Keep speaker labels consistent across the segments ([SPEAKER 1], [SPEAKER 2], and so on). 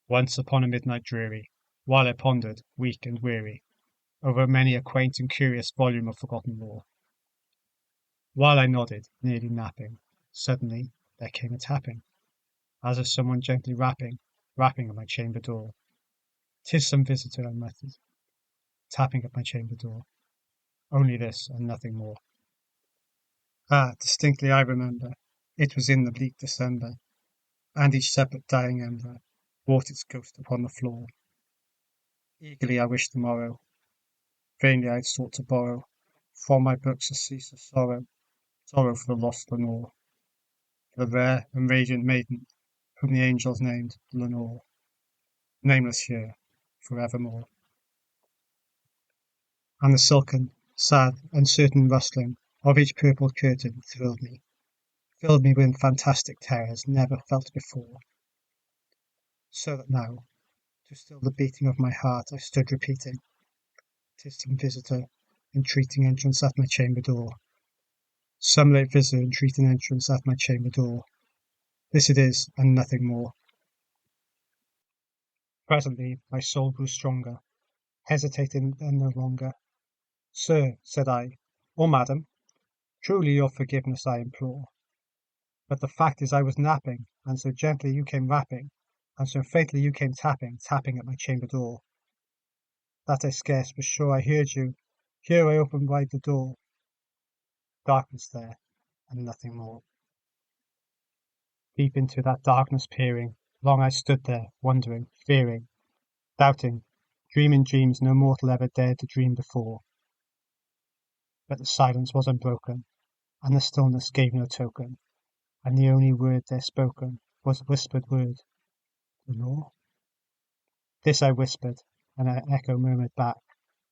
[SPEAKER 1] Once upon a midnight dreary, while I pondered, weak and weary, over many a quaint and curious volume of forgotten lore, while I nodded, nearly napping, suddenly there came a tapping, as of someone gently rapping at my chamber door. "'Tis some visitor," I muttered, tapping at my chamber door. Only this, and nothing more. Distinctly I remember, it was in the bleak December, and each separate dying ember wrought its ghost upon the floor. Eagerly I wished the morrow, vainly I had sought to borrow from my books a ceaseless sorrow, sorrow for the lost Lenore, for the rare and radiant maiden whom the angels named Lenore, nameless here for evermore. And the silken, sad, uncertain rustling of each purple curtain filled me with fantastic terrors never felt before, so that now, to still the beating of my heart, I stood repeating, "'Tis some visitor entreating entrance at my chamber door. Some late visitor entreating entrance at my chamber door. This it is, and nothing more." Presently my soul grew stronger, hesitating then no longer. "Sir," said I, "or madam, truly your forgiveness I implore. But the fact is I was napping, and so gently you came rapping, and so faintly you came tapping at my chamber door, that I scarce was sure I heard you. Here I opened wide the door." Darkness there, and nothing more. Deep into that darkness peering, long I stood there, wondering, fearing, doubting, dreaming dreams no mortal ever dared to dream before. But the silence was unbroken, and the stillness gave no token, and the only word there spoken was a whispered word, "Lenore?" This I whispered, and an echo murmured back,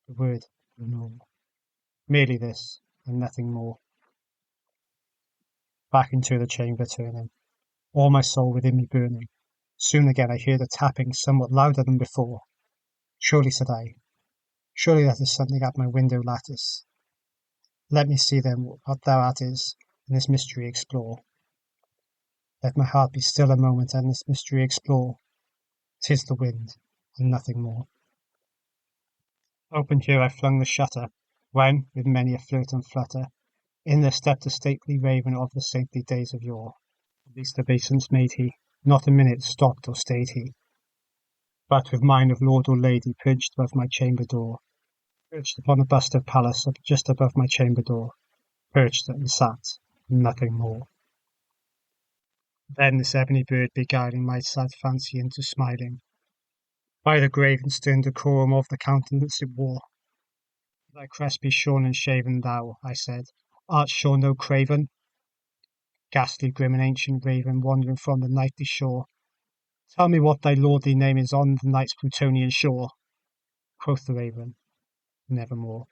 [SPEAKER 1] the word "Lenore." Merely this, and nothing more. Back into the chamber turning, all my soul within me burning, soon again I heard a tapping somewhat louder than before. "Surely," said I, "surely that is something at my window lattice. Let me see then what thou art is, and this mystery explore. Let my heart be still a moment, and this mystery explore. 'Tis the wind, and nothing more." Open here I flung the shutter, when, with many a flirt and flutter, in there stepped a stately raven of the saintly days of yore. Least obeisance made he, not a minute stopped or stayed he, but with mine of lord or lady perched above my chamber door, perched upon a bust of Pallas just above my chamber door, perched and sat, nothing more. Then this ebony bird beguiling my sad fancy into smiling, by the grave and stern decorum of the countenance it wore, "Thy crest be shorn and shaven, thou," I said, "art sure no craven? Ghastly, grim, and ancient raven, wandering from the nightly shore, tell me what thy lordly name is on the night's Plutonian shore." Quoth the raven, "Nevermore."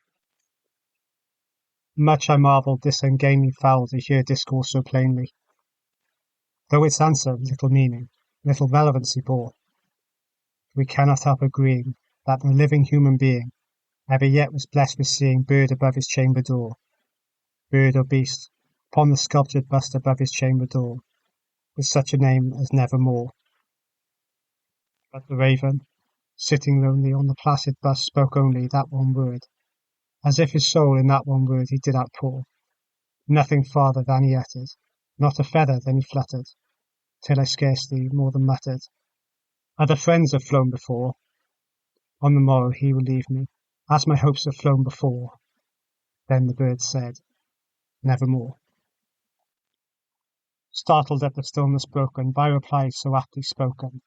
[SPEAKER 1] Much I marvelled this ungainly fowl to hear discourse so plainly, though its answer little meaning, little relevancy bore. We cannot help agreeing that no living human being ever yet was blessed with seeing bird above his chamber door, bird or beast, upon the sculptured bust above his chamber door, with such a name as Nevermore. But the raven, sitting lonely on the placid bust, spoke only that one word, as if his soul in that one word he did outpour, nothing farther than he uttered, not a feather then he fluttered, till I scarcely more than muttered, "Other friends have flown before. On the morrow he will leave me, as my hopes have flown before." Then the bird said, "Nevermore." Startled at the stillness broken by reply so aptly spoken,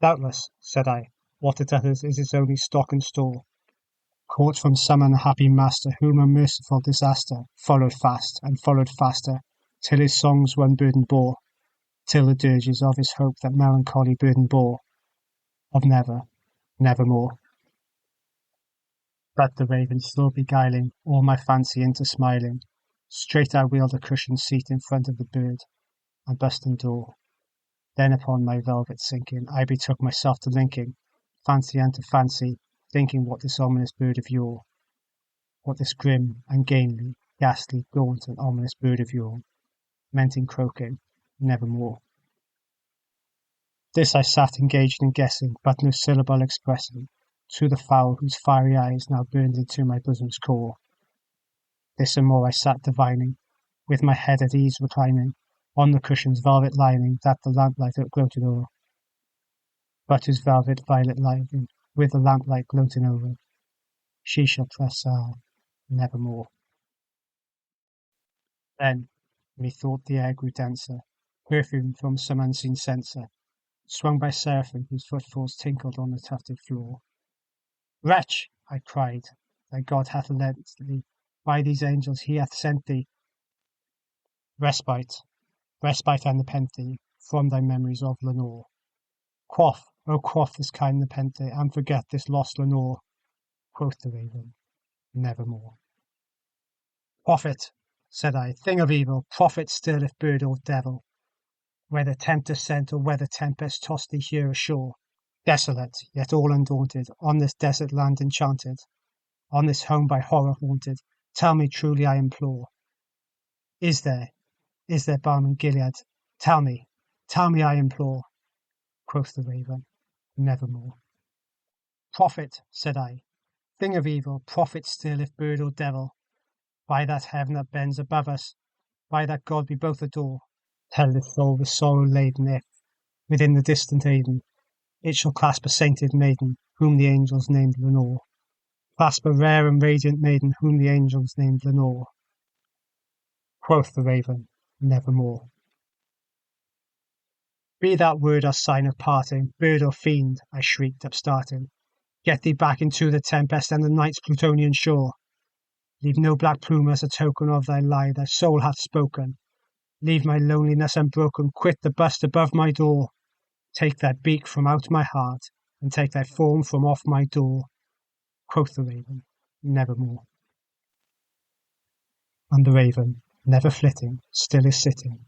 [SPEAKER 1] "Doubtless," said I, "what it utters is its only stock and store, caught from some unhappy master whom a merciful disaster followed fast and followed faster, till his songs one burden bore, till the dirges of his hope that melancholy burden bore, of never, nevermore." But the raven still beguiling all my fancy into smiling, straight I wheeled a cushioned seat in front of the bird, and bust and door. Then upon my velvet sinking, I betook myself to linking fancy unto fancy, thinking what this ominous bird of yore, what this grim, ungainly, ghastly, gaunt, and ominous bird of yore meant in croaking "Nevermore." This I sat engaged in guessing, but no syllable expressing, to the fowl whose fiery eyes now burned into my bosom's core. This and more I sat divining, with my head at ease reclining, on the cushion's velvet lining that the lamplight gloated o'er, but whose velvet violet lining, with the lamplight gloating over, she shall press nevermore. Then, methought the air grew denser, perfumed from some unseen censer, swung by seraphim whose footfalls tinkled on the tufted floor. Wretch, I cried, thy God hath lent thee, by these angels he hath sent thee respite, respite and nepenthe from thy memories of Lenore. Quaff, oh quaff this kind nepenthe, and forget this lost Lenore. Quoth the raven, nevermore. Prophet, said I, thing of evil, prophet still if bird or devil, whether tempest sent or whether tempest tossed thee here ashore, desolate, yet all undaunted, on this desert land enchanted, on this home by horror haunted, tell me truly I implore, is there balm in Gilead? Tell me I implore. Quoth the raven, nevermore. Prophet, said I, thing of evil, prophet still if bird or devil, by that heaven that bends above us, by that God we both adore, tell this soul with sorrow laden if, within the distant Aidenn, it shall clasp a sainted maiden, whom the angels named Lenore. Clasp a rare and radiant maiden, whom the angels named Lenore. Quoth the raven, nevermore. Be that word our sign of parting, bird or fiend, I shrieked, upstarting. Get thee back into the tempest and the night's Plutonian shore. Leave no black plume as a token of thy lie, thy soul hath spoken. Leave my loneliness unbroken, quit the bust above my door. Take thy beak from out my heart, and take thy form from off my door. Quoth the raven, nevermore. And the raven, never flitting, still is sitting,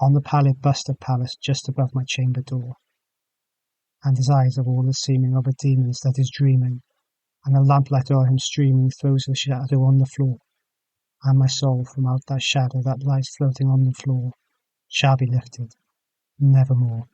[SPEAKER 1] on the pallid bust of Pallas just above my chamber door. And his eyes have all the seeming of a demon's that is dreaming, and the lamplight o'er him streaming throws a shadow on the floor, and my soul from out that shadow that lies floating on the floor shall be lifted nevermore.